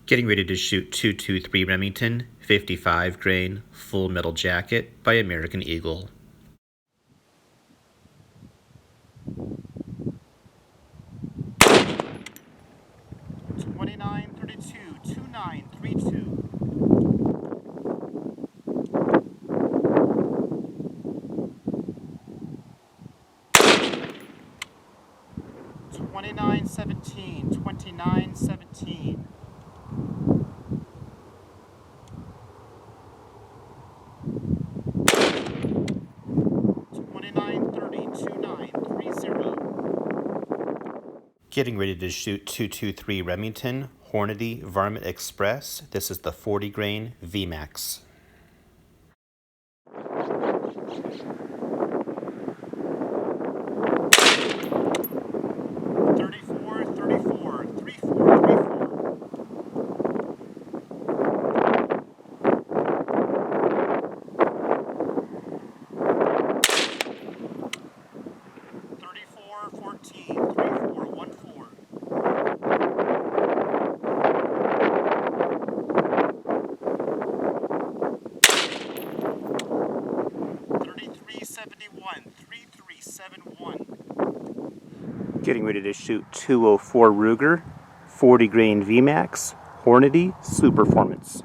Getting ready to shoot 223 Remington 55 grain full metal jacket by American Eagle. $29.17, $29.17. Getting ready to shoot 223 Remington Hornady Varmint Express. This is the 40 grain VMAX. Getting ready to shoot 204 Ruger 40 grain VMAX Hornady Superformance.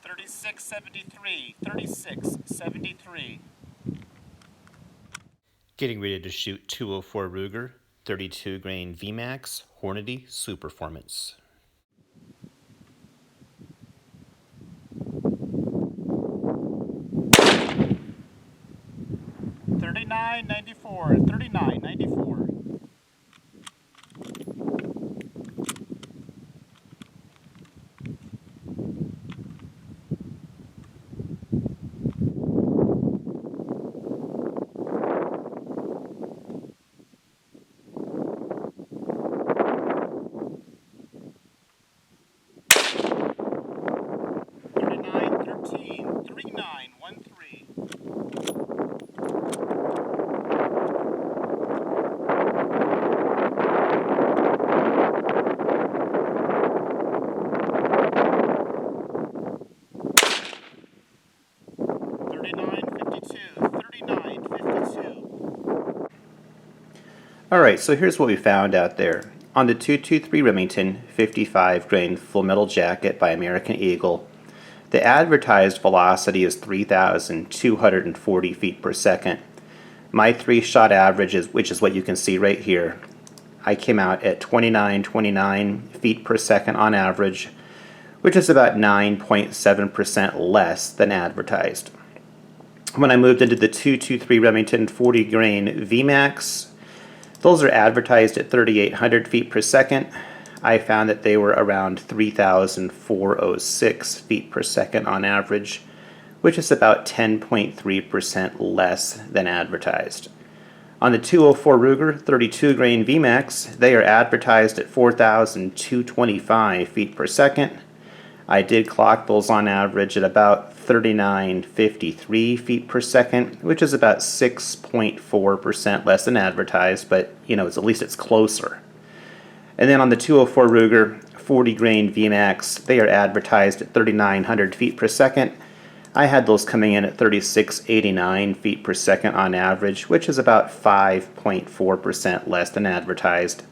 $36.83. $36.73. Getting ready to shoot 204 Ruger 32 grain VMAX Hornady Superformance. $39.94. Alright, so here's what we found out there. On the 223 Remington 55 grain full metal jacket by American Eagle, the advertised velocity is 3,240 feet per second. My 3-shot average, which is what you can see right here, I came out at 2929 feet per second on average, which is about 9.7% less than advertised. When I moved into the 223 Remington 40 grain VMAX, those are advertised at 3,800 feet per second. I found that they were around 3,406 feet per second on average, which is about 10.3% less than advertised. On the 204 Ruger 32 grain VMAX, they are advertised at 4,225 feet per second. I did clock those on average at about 3,953 feet per second, which is about 6.4% less than advertised, but at least it's closer. And then on the 204 Ruger 40 grain VMAX, they are advertised at 3,900 feet per second. I had those coming in at 3,689 feet per second on average, which is about 5.4% less than advertised.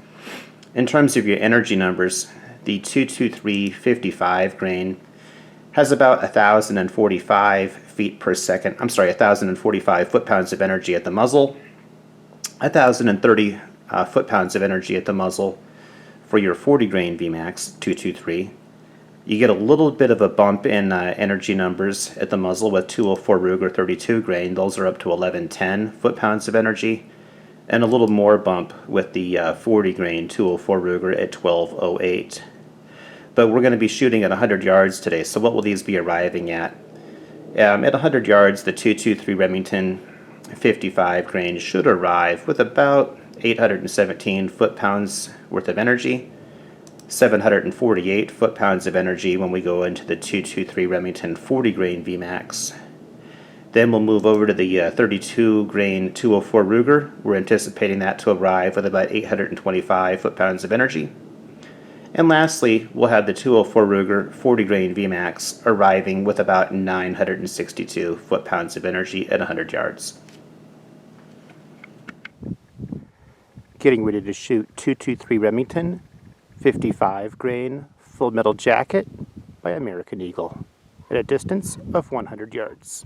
In terms of your energy numbers, the 223 55 grain has about 1,045 feet per second. 1,045 foot-pounds of energy at the muzzle, 1,030 foot-pounds of energy at the muzzle for your 40 grain VMAX 223, You get a little bit of a bump in energy numbers at the muzzle with 204 Ruger 32 grain. Those are up to 1110 foot-pounds of energy, and a little more bump with the 40 grain 204 Ruger at 1208. But we're going to be shooting at 100 yards today, so what will these be arriving at? At 100 yards, the 223 Remington 55 grain should arrive with about 817 foot-pounds worth of energy, 748 foot-pounds of energy when we go into the 223 Remington 40 grain VMAX. Then we'll move over to the 32 grain 204 Ruger. We're anticipating that to arrive with about 825 foot-pounds of energy. And lastly, we'll have the 204 Ruger 40 grain VMAX arriving with about 962 foot-pounds of energy at 100 yards. Getting ready to shoot 223 Remington 55 grain full metal jacket by American Eagle at a distance of 100 yards.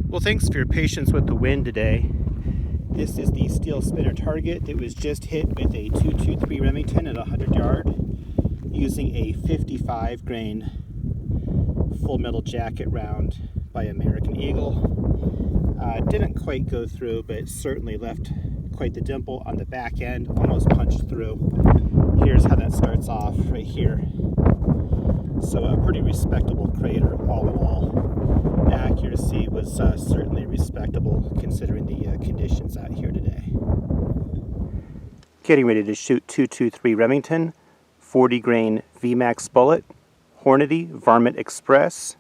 Well, thanks for your patience with the wind today. This is the steel spinner target that was just hit with a 223 Remington at 100 yard using a 55 grain full metal jacket round by American Eagle. Didn't quite go through, but certainly left quite the dimple on the back end, almost punched through. Here's how that starts off right here. So a pretty respectable crater all in all. Accuracy was certainly respectable considering the conditions out here today. Getting ready to shoot 223 Remington 40 grain VMAX bullet, Hornady Varmint Express.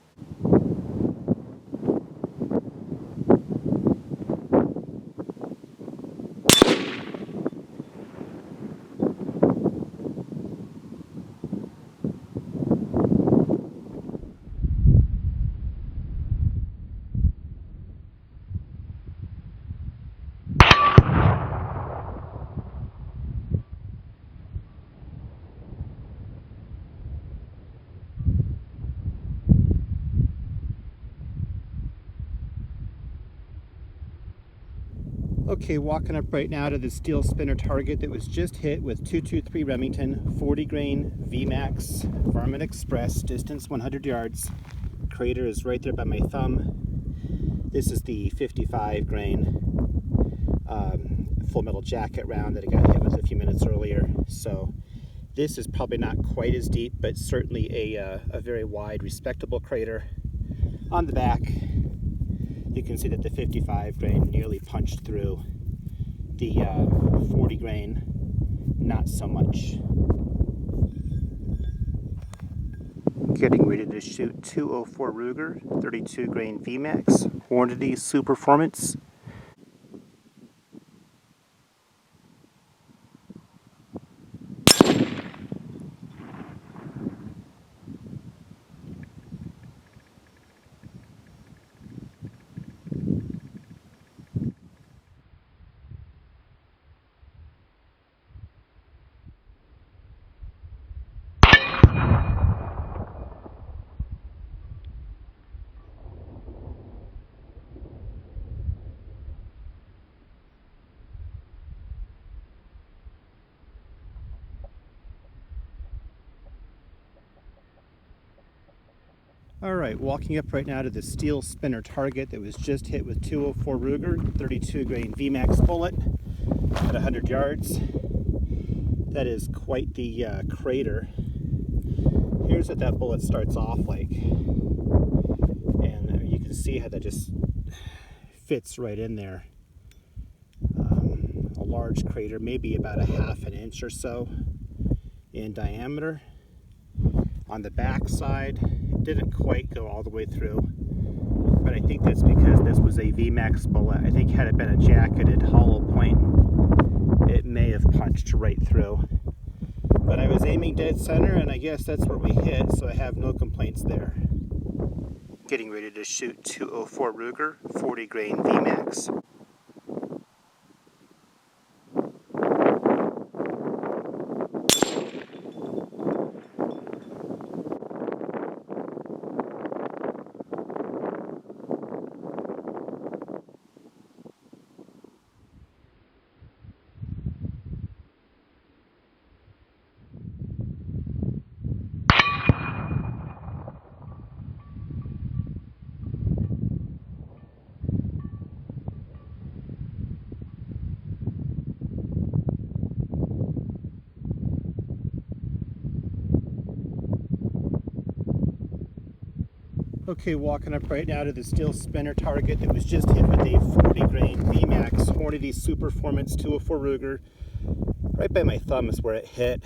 Okay, walking up right now to the steel spinner target that was just hit with 223 Remington 40 grain VMAX Varmint Express, distance 100 yards. Crater is right there by my thumb. This is the 55 grain full metal jacket round that I got hit with a few minutes earlier. So this is probably not quite as deep, but certainly a very wide, respectable crater. On the back, you can see that the 55 grain nearly punched through. The 40 grain, not so much. Getting ready to shoot 204 Ruger 32 grain VMAX Hornady Superformance. Alright, walking up right now to the steel spinner target that was just hit with 204 Ruger 32 grain VMAX bullet at 100 yards. That is quite the crater. Here's what that bullet starts off like. And you can see how that just fits right in there. A large crater, maybe about a half an inch or so in diameter. On the back side, it didn't quite go all the way through, but I think that's because this was a VMAX bullet. I think had it been a jacketed hollow point, it may have punched right through. But I was aiming dead center, and I guess that's where we hit, so I have no complaints there. Getting ready to shoot 204 Ruger 40 grain VMAX. Okay, walking up right now to the steel spinner target that was just hit with a 40 grain VMAX Hornady Superformance 204 Ruger. Right by my thumb is where it hit.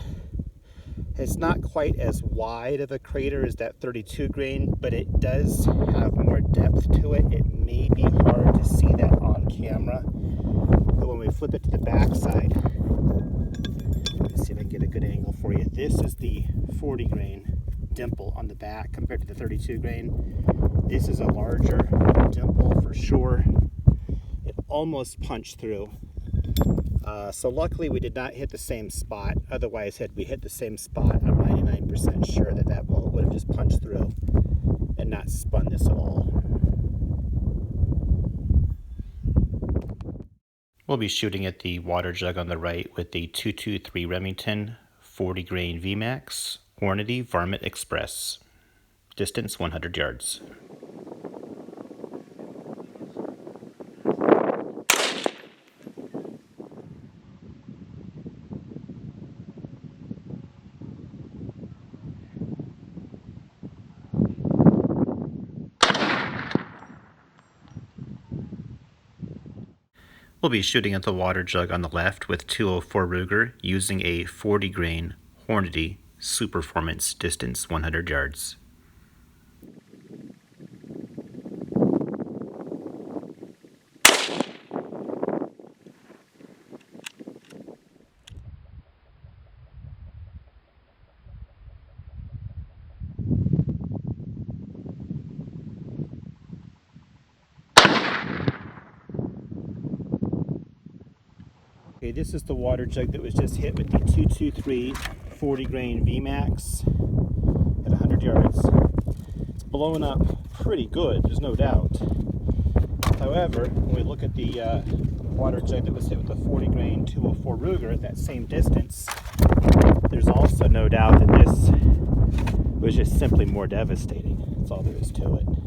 It's not quite as wide of a crater as that 32 grain, but it does have more depth to it. It may be hard to see that on camera, but when we flip it to the back side, let's see if I can get a good angle for you. This is the 40 grain dimple on the back compared to the 32 grain. This is a larger dimple for sure. It almost punched through. So luckily we did not hit the same spot. Otherwise, had we hit the same spot, I'm 99% sure that that bullet would have just punched through and not spun this at all. We'll be shooting at the water jug on the right with the 223 Remington 40 grain VMAX Hornady Varmint Express. Distance 100 yards. We'll be shooting at the water jug on the left with 204 Ruger using a 40 grain Hornady Superformance, distance 100 yards. Okay, this is the water jug that was just hit with the 223 40 grain VMAX at 100 yards. It's blowing up pretty good, there's no doubt. However, when we look at the water jug that was hit with the 40 grain 204 Ruger at that same distance, there's also no doubt that this was just simply more devastating. That's all there is to it.